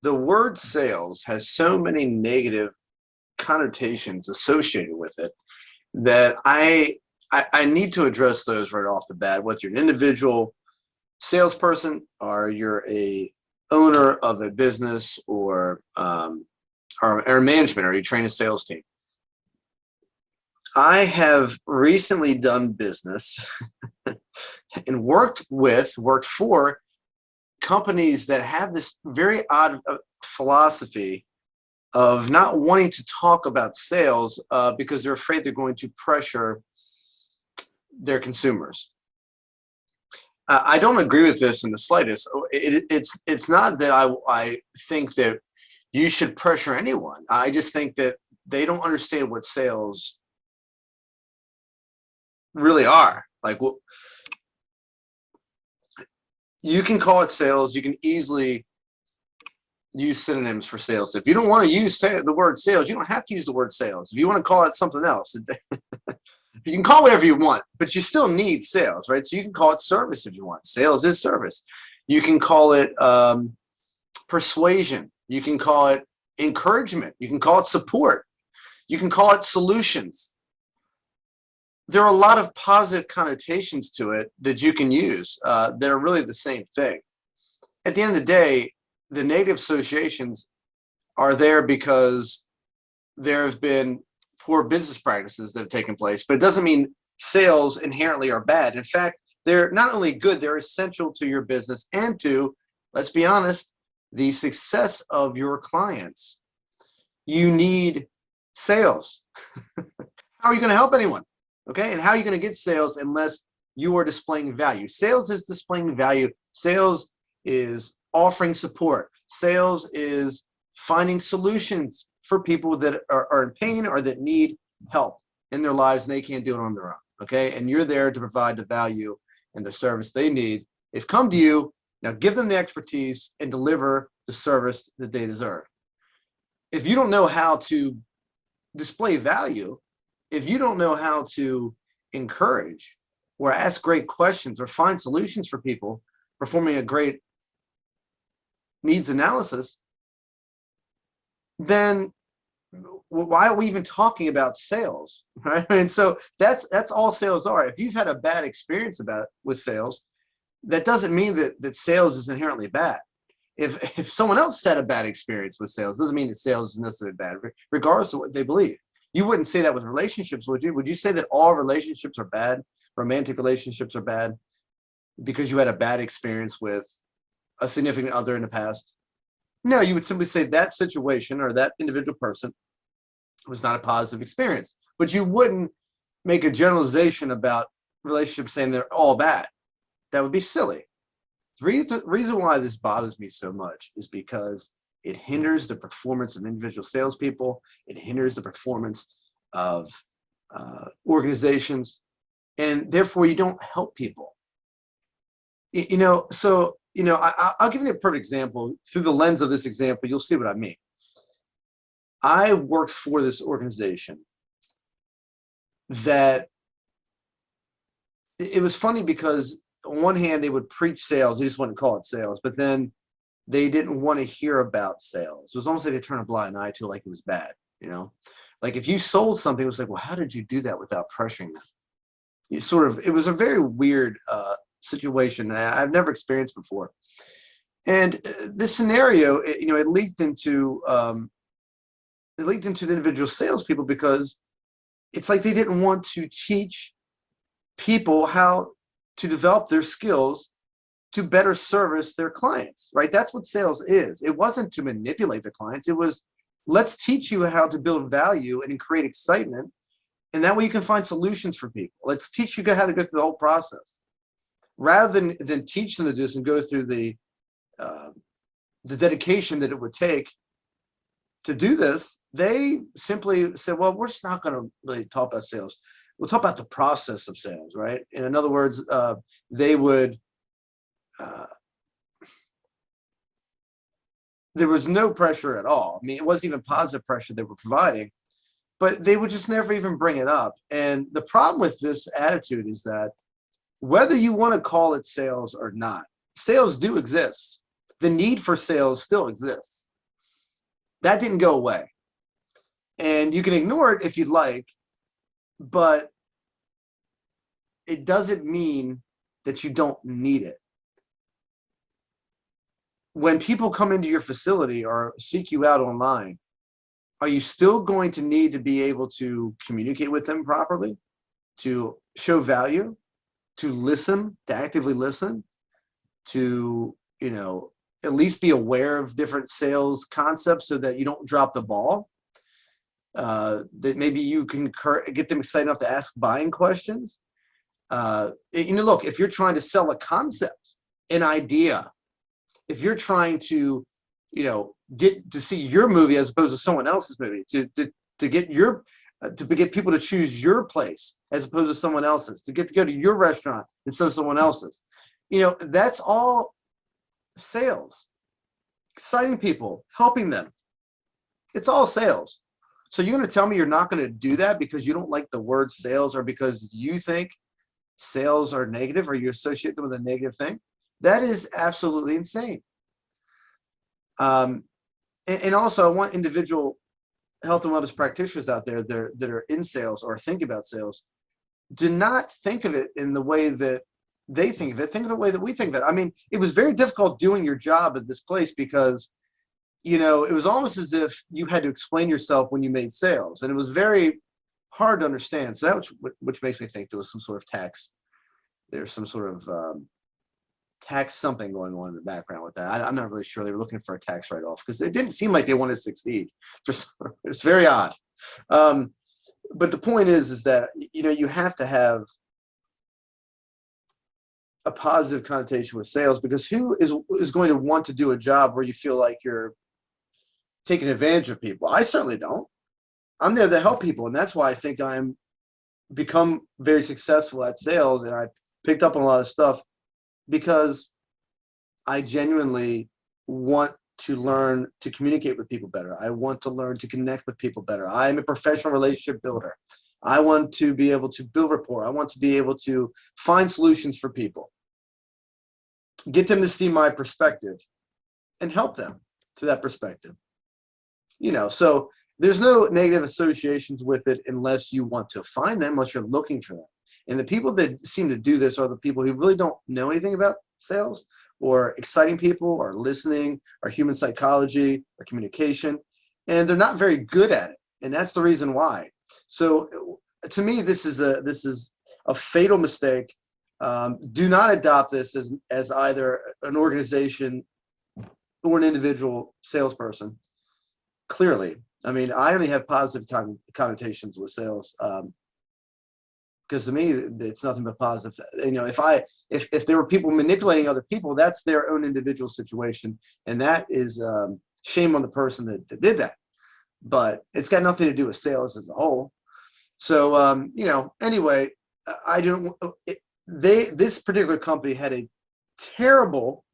the word sales has so many negative connotations associated with it that I need to address those right off the bat, whether you're an individual salesperson or you're a owner of a business or management, or you train a sales team. I have recently done business and worked for companies that have this very odd philosophy of not wanting to talk about sales because they're afraid they're going to pressure their consumers. I don't agree with this in the slightest. It's not that I think that you should pressure anyone. I just think that they don't understand what sales really are. Like, well, you can call it sales. You can easily use synonyms for sales. If you don't want to use the word sales, you don't have to use the word sales. If you want to call it something else, you can call it whatever you want, but you still need sales, right? So you can call it service if you want. Sales is service. You can call it persuasion. You can call it encouragement. You can call it support. You can call it solutions. There are a lot of positive connotations to it that you can use that are really the same thing. At the end of the day, the negative associations are there because there have been poor business practices that have taken place, but it doesn't mean sales inherently are bad. In fact, they're not only good, they're essential to your business and to, let's be honest, the success of your clients. You need sales. How are you going to help anyone? Okay, and how are you going to get sales unless you are displaying value? Sales is displaying value. Sales is offering support. Sales is finding solutions for people that are in pain or that need help in their lives and they can't do it on their own. Okay, and you're there to provide the value and the service they need. They've come to you. Now give them the expertise and deliver the service that they deserve. If you don't know how to display value, if you don't know how to encourage or ask great questions or find solutions for people, performing a great needs analysis, then why are we even talking about sales, right? And so that's all sales are. If you've had a bad experience with sales, that doesn't mean that sales is inherently bad. If someone else had a bad experience with sales, doesn't mean that sales is necessarily bad, regardless of what they believe. You wouldn't say that with relationships, would you? Would you say that all relationships are bad, romantic relationships are bad, because you had a bad experience with a significant other in the past? No, you would simply say that situation or that individual person was not a positive experience. But you wouldn't make a generalization about relationships saying they're all bad. That would be silly. The reason why this bothers me so much is because it hinders the performance of individual salespeople. It hinders the performance of organizations, and therefore you don't help people. I'll give you a perfect example. Through the lens of this example, you'll see what I mean. I worked for this organization that it was funny because on one hand, they would preach sales. They just wouldn't call it sales, but then they didn't want to hear about sales. It was almost like they turned a blind eye to it, like it was bad, Like if you sold something, it was like, well, how did you do that without pressuring them? It was a very weird situation I've never experienced before. And this scenario, it leaked into the individual salespeople because it's like they didn't want to teach people how to develop their skills to better service their clients, right? That's what sales is. It wasn't to manipulate their clients. It was, let's teach you how to build value and create excitement. And that way you can find solutions for people. Let's teach you how to go through the whole process. Rather than teach them to do this and go through the dedication that it would take to do this, they simply said, well, we're just not going to really talk about sales. We'll talk about the process of sales, right? And in other words, they would, there was no pressure at all. I mean, it wasn't even positive pressure they were providing, but they would just never even bring it up. And the problem with this attitude is that whether you want to call it sales or not, sales do exist. The need for sales still exists. That didn't go away. And you can ignore it if you'd like, but it doesn't mean that you don't need it. When people come into your facility or seek you out online, are you still going to need to be able to communicate with them properly, to show value, to listen, to actively listen, to, you know, at least be aware of different sales concepts so that you don't drop the ball? That maybe you can get them excited enough to ask buying questions. You know, look, if you're trying to sell a concept, an idea, if you're trying to, you know, get to see your movie as opposed to someone else's movie, to get your to get people to choose your place as opposed to someone else's, to get to go to your restaurant instead of someone else's, you know, that's all sales. Exciting people, helping them, it's all sales. So you're going to tell me you're not going to do that because you don't like the word sales, or because you think sales are negative, or you associate them with a negative thing? That is absolutely insane. And also, I want individual health and wellness practitioners out there that are in sales or think about sales, do not think of it in the way that they think of it. Think of the way that we think of it. I mean, it was very difficult doing your job at this place because, you know, it was almost as if you had to explain yourself when you made sales, and it was very hard to understand. So that which makes me think there was some sort of tax. There's some sort of tax something going on in the background with that. I'm not really sure. They were looking for a tax write-off because it didn't seem like they wanted to succeed. It's very odd. But the point is that, you know, you have to have a positive connotation with sales, because who is going to want to do a job where you feel like you're taking advantage of people? I certainly don't. I'm there to help people, and that's why I think I'm become very successful at sales, and I picked up on a lot of stuff because I genuinely want to learn to communicate with people better. I want to learn to connect with people better. I'm a professional relationship builder. I want to be able to build rapport. I want to be able to find solutions for people, get them to see my perspective, and help them to that perspective. You know, so there's no negative associations with it unless you want to find them, unless you're looking for them. And the people that seem to do this are the people who really don't know anything about sales, or exciting people, or listening, or human psychology, or communication, and they're not very good at it. And that's the reason why. So to me, this is a fatal mistake. Do not adopt this as either an organization or an individual salesperson. Clearly, I mean, I only have positive connotations with sales. Because to me, it's nothing but positive. You know, if there were people manipulating other people, that's their own individual situation, and that is shame on the person that did that. But it's got nothing to do with sales as a whole. So you know, anyway, I don't. This particular company had a terrible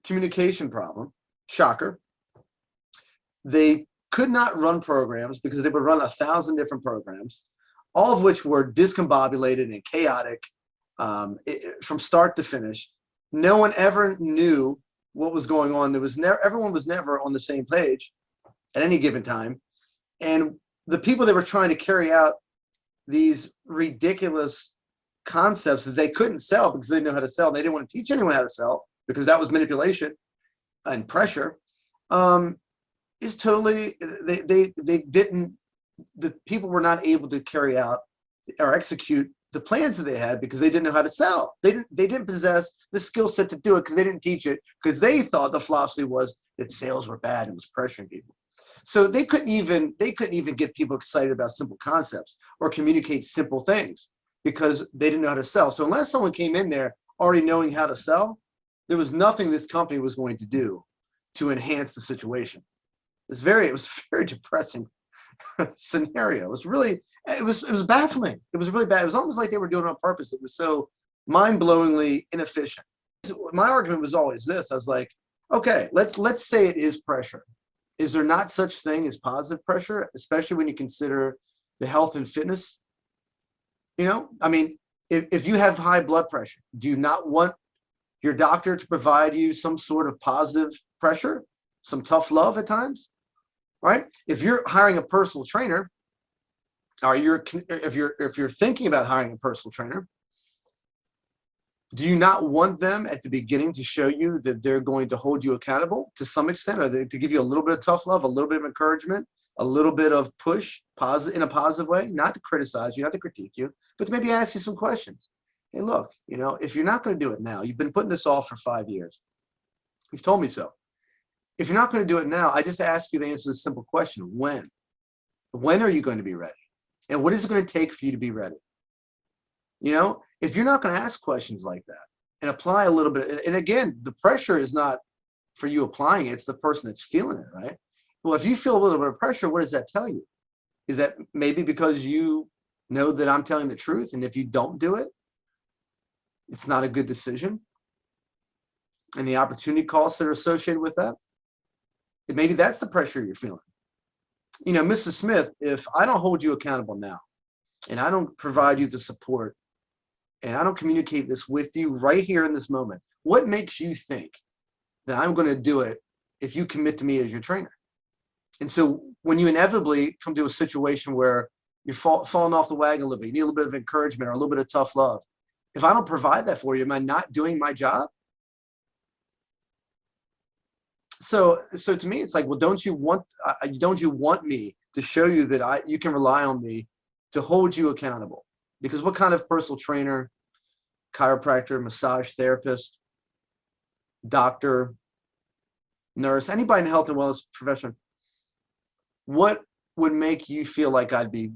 communication problem. Shocker. They could not run programs because they would run 1,000 different programs, all of which were discombobulated and chaotic from start to finish. No one ever knew what was going on. Everyone was never on the same page at any given time. And the people that were trying to carry out these ridiculous concepts that they couldn't sell because they didn't know how to sell, they didn't want to teach anyone how to sell because that was manipulation and pressure. Is totally, they didn't, the people were not able to carry out or execute the plans that they had because they didn't know how to sell. They didn't possess the skill set to do it because they didn't teach it, because they thought the philosophy was that sales were bad and was pressuring people. So they couldn't even get people excited about simple concepts or communicate simple things because they didn't know how to sell. So unless someone came in there already knowing how to sell, there was nothing this company was going to do to enhance the situation. It was very depressing scenario. It was baffling. It was really bad. It was almost like they were doing it on purpose. It was so mind-blowingly inefficient. My argument was always this. I was like, okay, let's say it is pressure. Is there not such thing as positive pressure, especially when you consider the health and fitness? You know, I mean, if you have high blood pressure, do you not want your doctor to provide you some sort of positive pressure, some tough love at times, right? If you're hiring a personal trainer, or if you're thinking about hiring a personal trainer, do you not want them at the beginning to show you that they're going to hold you accountable to some extent, or to give you a little bit of tough love, a little bit of encouragement, a little bit of push, in a positive way, not to criticize you, not to critique you, but to maybe ask you some questions. Hey, look, if you're not going to do it now, you've been putting this off for 5 years. You've told me so. If you're not going to do it now, I just ask you to answer this simple question: when? When are you going to be ready? And what is it going to take for you to be ready? If you're not going to ask questions like that and apply a little bit, and again, the pressure is not for you applying it, it's the person that's feeling it, right? Well, if you feel a little bit of pressure, what does that tell you? Is that maybe because you know that I'm telling the truth, and if you don't do it, it's not a good decision, and the opportunity costs that are associated with that? Maybe that's the pressure you're feeling. Mrs. Smith, if I don't hold you accountable now, and I don't provide you the support, and I don't communicate this with you right here in this moment, what makes you think that I'm going to do it if you commit to me as your trainer? And so when you inevitably come to a situation where you're falling off the wagon a little bit, you need a little bit of encouragement or a little bit of tough love, if I don't provide that for you, am I not doing my job? So to me, it's like, well, don't you want me to show you that you can rely on me to hold you accountable? Because what kind of personal trainer, chiropractor, massage therapist, doctor, nurse, anybody in the health and wellness profession, what would make you feel like I'd be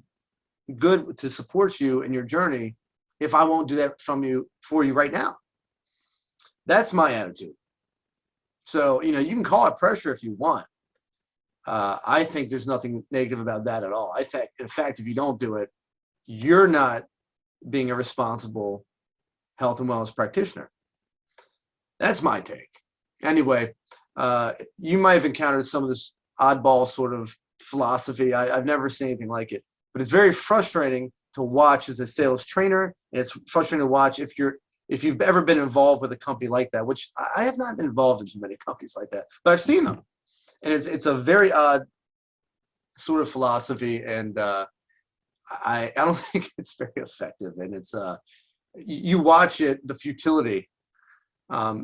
good to support you in your journey if I won't do that for you right now? That's my attitude. So, you can call it pressure if you want. I think there's nothing negative about that at all. In fact, if you don't do it, you're not being a responsible health and wellness practitioner. That's my take. Anyway, you might have encountered some of this oddball sort of philosophy. I've never seen anything like it, but it's very frustrating to watch as a sales trainer, and it's frustrating to watch if you've ever been involved with a company like that, which I have not been involved in too many companies like that, but I've seen them, and it's a very odd sort of philosophy, and I don't think it's very effective. And it's you watch the futility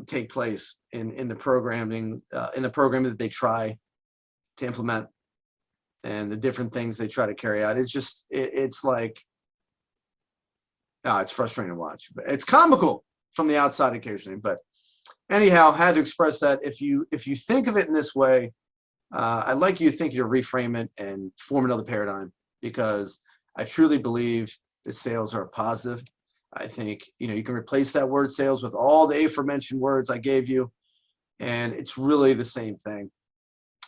take place in the programming that they try to implement, and the different things they try to carry out. It's just it's like, it's frustrating to watch. But it's comical from the outside occasionally. But anyhow, I had to express that. If you think of it in this way, I'd like you to think to reframe it and form another paradigm, because I truly believe that sales are positive. I think you can replace that word sales with all the aforementioned words I gave you, and it's really the same thing.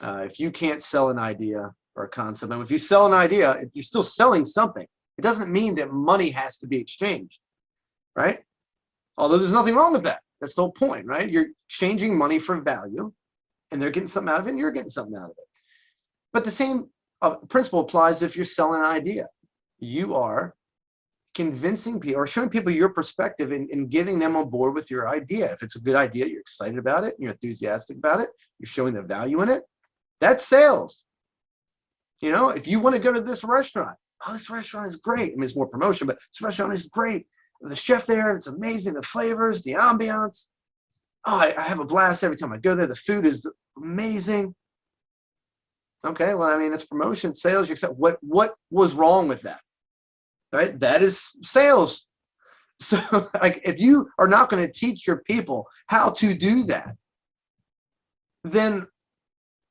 If you can't sell an idea or a concept, and if you sell an idea, if you're still selling something, it doesn't mean that money has to be exchanged, right? Although there's nothing wrong with that. That's the whole point, right? You're exchanging money for value, and they're getting something out of it, and you're getting something out of it. But the same principle applies if you're selling an idea. You are convincing people or showing people your perspective and getting them on board with your idea. If it's a good idea, you're excited about it, you're enthusiastic about it, you're showing the value in it. That's sales. If you want to go to this restaurant, oh, this restaurant is great. I mean, it's more promotion, but this restaurant is great. The chef there, it's amazing. The flavors, the ambiance. Oh, I have a blast every time I go there. The food is amazing. Okay, well, I mean, it's promotion, sales. You accept. What was wrong with that? Right? That is sales. So, like, if you are not going to teach your people how to do that, then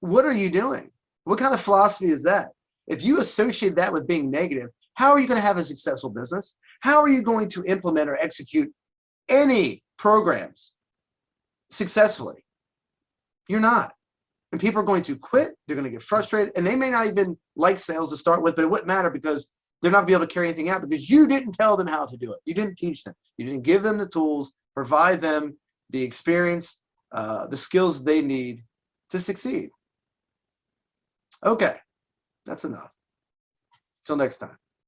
what are you doing? What kind of philosophy is that? If you associate that with being negative, how are you going to have a successful business? How are you going to implement or execute any programs successfully? You're not. And people are going to quit. They're going to get frustrated, and they may not even like sales to start with, but it wouldn't matter, because they're not going to be able to carry anything out, because you didn't tell them how to do it. You didn't teach them. You didn't give them the tools, provide them the experience, the skills they need to succeed. Okay, that's enough. Till next time.